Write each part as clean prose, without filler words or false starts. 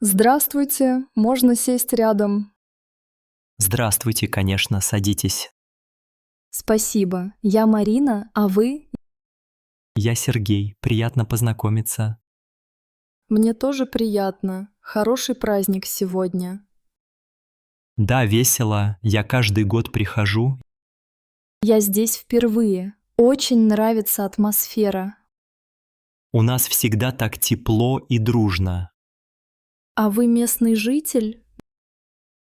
Здравствуйте, можно сесть рядом? Здравствуйте, конечно, садитесь. Спасибо. Я Марина, а вы? Я Сергей, приятно познакомиться. Мне тоже приятно. Хороший праздник сегодня. Да, весело, я каждый год прихожу. Я здесь впервые. Очень нравится атмосфера. У нас всегда так тепло и дружно. А вы местный житель?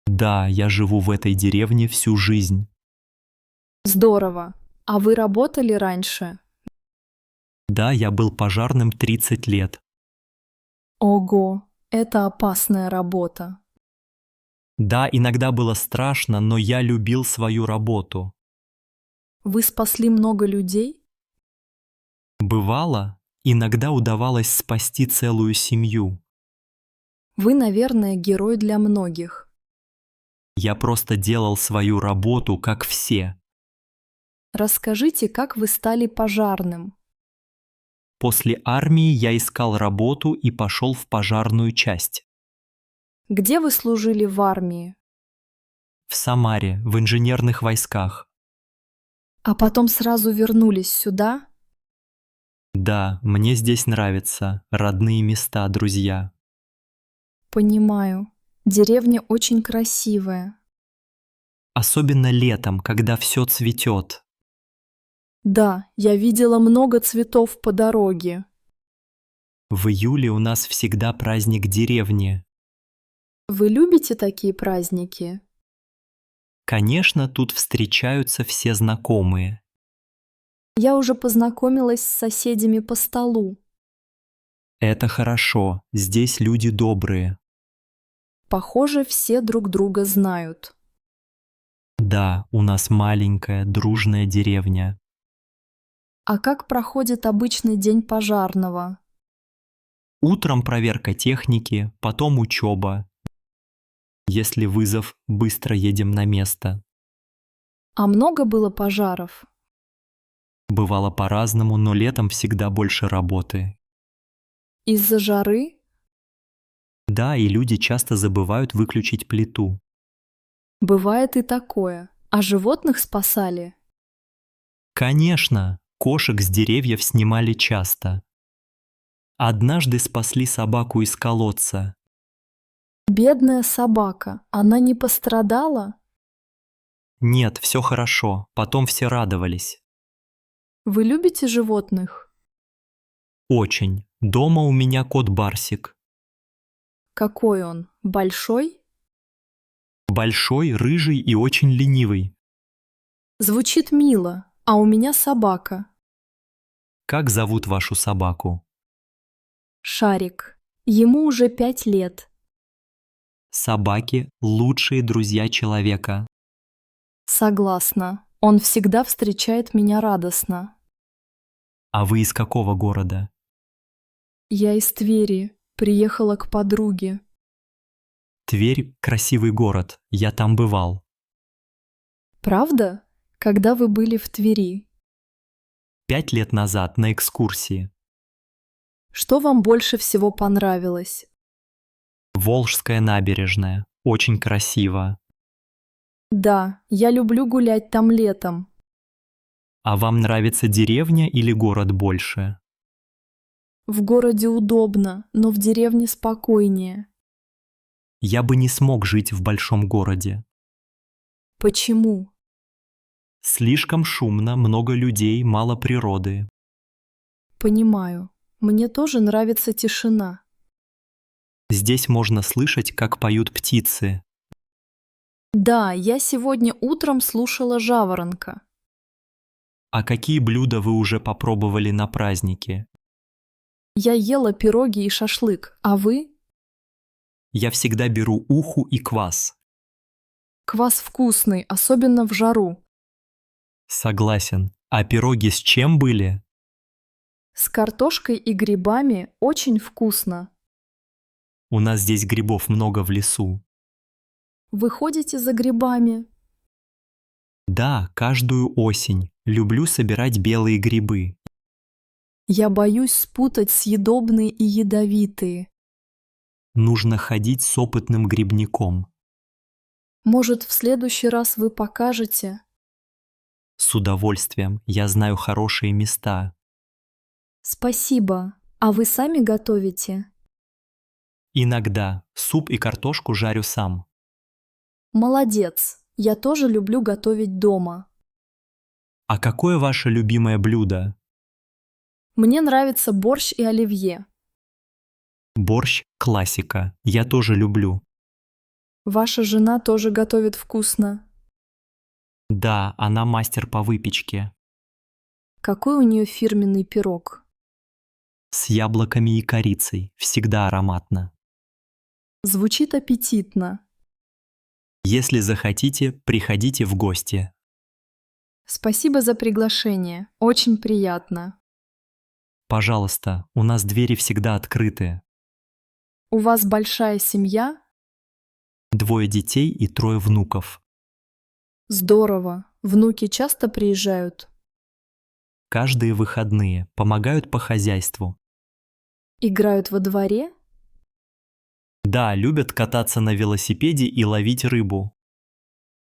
Да, я живу в этой деревне всю жизнь. Здорово. А вы работали раньше? Да, я был пожарным 30 лет. Ого, это опасная работа. Да, иногда было страшно, но я любил свою работу. Вы спасли много людей? Бывало, иногда удавалось спасти целую семью. Вы, наверное, герой для многих. Я просто делал свою работу, как все. Расскажите, как вы стали пожарным? После армии я искал работу и пошел в пожарную часть. Где вы служили в армии? В Самаре, в инженерных войсках. А потом сразу вернулись сюда? Да, мне здесь нравится, родные места, друзья. Понимаю. Деревня очень красивая. Особенно летом, когда все цветет. Да, я видела много цветов по дороге. В июле у нас всегда праздник деревни. Вы любите такие праздники? Конечно, тут встречаются все знакомые. Я уже познакомилась с соседями по столу. Это хорошо, здесь люди добрые. Похоже, все друг друга знают. Да, у нас маленькая, дружная деревня. А как проходит обычный день пожарного? Утром проверка техники, потом учеба. Если вызов, быстро едем на место. А много было пожаров? Бывало по-разному, но летом всегда больше работы. Из-за жары? Да, и люди часто забывают выключить плиту. Бывает и такое. А животных спасали? Конечно, кошек с деревьев снимали часто. Однажды спасли собаку из колодца. Бедная собака, она не пострадала? Нет, все хорошо, потом все радовались. Вы любите животных? Очень. Дома у меня кот Барсик. Какой он? Большой? Большой, рыжий и очень ленивый. Звучит мило, а у меня собака. Как зовут вашу собаку? Шарик. Ему уже 5 лет. Собаки– лучшие друзья человека. Согласна. Он всегда встречает меня радостно. А вы из какого города? Я из Твери. Приехала к подруге. Тверь– красивый город, я там бывал. Правда? Когда вы были в Твери? 5 лет назад на экскурсии. Что вам больше всего понравилось? Волжская набережная. Очень красиво. Да, я люблю гулять там летом. А вам нравится деревня или город больше? В городе удобно, но в деревне спокойнее. Я бы не смог жить в большом городе. Почему? Слишком шумно, много людей, мало природы. Понимаю. Мне тоже нравится тишина. Здесь можно слышать, как поют птицы. Да, я сегодня утром слушала жаворонка. А какие блюда вы уже попробовали на празднике? Я ела пироги и шашлык, а вы? Я всегда беру уху и квас. Квас вкусный, особенно в жару. Согласен. А пироги с чем были? С картошкой и грибами очень вкусно. У нас здесь грибов много в лесу. Вы ходите за грибами? Да, каждую осень. Люблю собирать белые грибы. Я боюсь спутать съедобные и ядовитые. Нужно ходить с опытным грибником. Может, в следующий раз вы покажете? С удовольствием, я знаю хорошие места. Спасибо. А вы сами готовите? Иногда суп и картошку жарю сам. Молодец. Я тоже люблю готовить дома. А какое ваше любимое блюдо? Мне нравится борщ и оливье. Борщ – классика. Я тоже люблю. Ваша жена тоже готовит вкусно. Да, она мастер по выпечке. Какой у нее фирменный пирог? С яблоками и корицей. Всегда ароматно. Звучит аппетитно. Если захотите, приходите в гости. Спасибо за приглашение. Очень приятно. Пожалуйста, у нас двери всегда открыты. У вас большая семья? 2 детей и 3 внуков. Здорово. Внуки часто приезжают? Каждые выходные помогают по хозяйству. Играют во дворе? Да, любят кататься на велосипеде и ловить рыбу.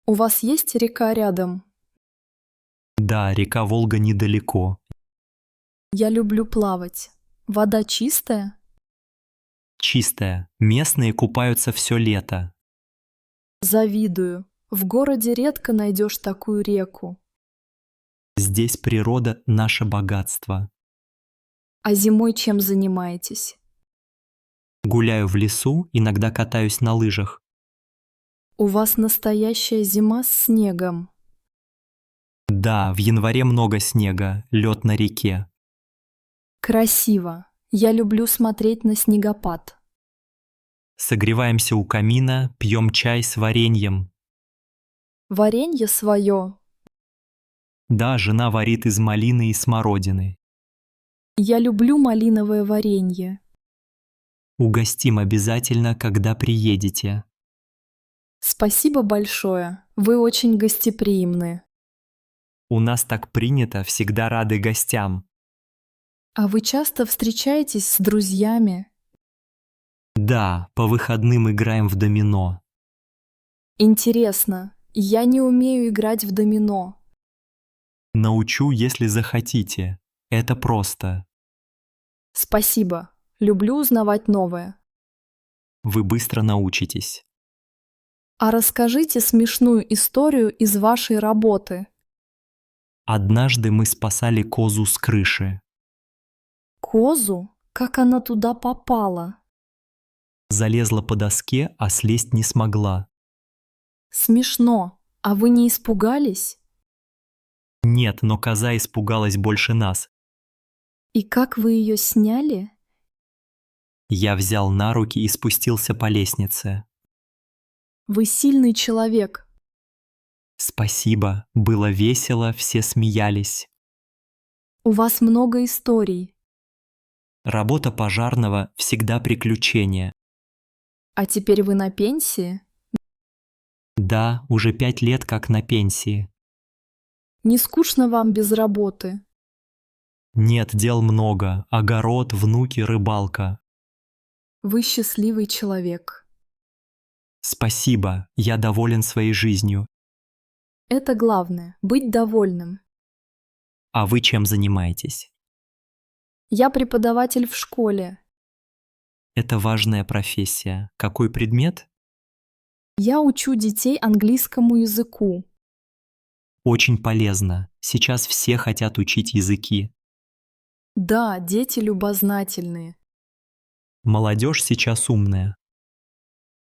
У вас есть река рядом? Да, река Волга недалеко. Я люблю плавать. Вода чистая? Чистая. Местные купаются все лето. Завидую. В городе редко найдешь такую реку. Здесь природа – наше богатство. А зимой чем занимаетесь? Гуляю в лесу, иногда катаюсь на лыжах. У вас настоящая зима с снегом. Да, в январе много снега, лед на реке. Красиво. Я люблю смотреть на снегопад. Согреваемся у камина, пьем чай с вареньем. Варенье свое. Да, жена варит из малины и смородины. Я люблю малиновое варенье. Угостим обязательно, когда приедете. Спасибо большое. Вы очень гостеприимны. У нас так принято, всегда рады гостям. А вы часто встречаетесь с друзьями? Да, по выходным играем в домино. Интересно. Я не умею играть в домино. Научу, если захотите. Это просто. Спасибо. Люблю узнавать новое. Вы быстро научитесь. А расскажите смешную историю из вашей работы. Однажды мы спасали козу с крыши. Козу? Как она туда попала? Залезла по доске, а слезть не смогла. Смешно. А вы не испугались? Нет, но коза испугалась больше нас. И как вы ее сняли? Я взял на руки и спустился по лестнице. Вы сильный человек. Спасибо, было весело, все смеялись. У вас много историй. Работа пожарного всегда приключение. А теперь вы на пенсии? Да, уже 5 лет как на пенсии. Не скучно вам без работы? Нет, дел много. Огород, внуки, рыбалка. Вы счастливый человек. Спасибо, я доволен своей жизнью. Это главное – быть довольным. А вы чем занимаетесь? Я преподаватель в школе. Это важная профессия. Какой предмет? Я учу детей английскому языку. Очень полезно. Сейчас все хотят учить языки. Да, дети любознательные. Молодежь сейчас умная.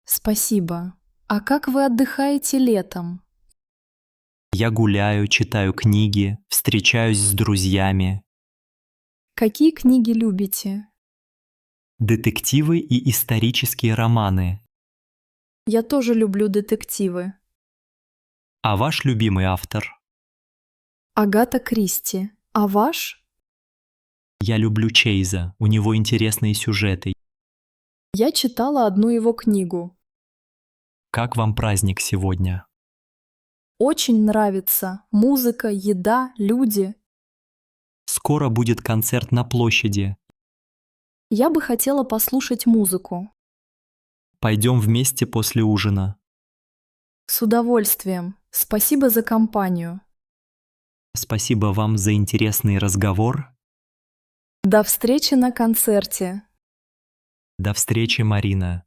Спасибо. А как вы отдыхаете летом? Я гуляю, читаю книги, встречаюсь с друзьями. Какие книги любите? Детективы и исторические романы. Я тоже люблю детективы. А ваш любимый автор? Агата Кристи. А ваш? Я люблю Чейза, у него интересные сюжеты. Я читала одну его книгу. Как вам праздник сегодня? Очень нравится. Музыка, еда, люди. Скоро будет концерт на площади. Я бы хотела послушать музыку. Пойдем вместе после ужина. С удовольствием. Спасибо за компанию. Спасибо вам за интересный разговор. До встречи на концерте. До встречи, Марина.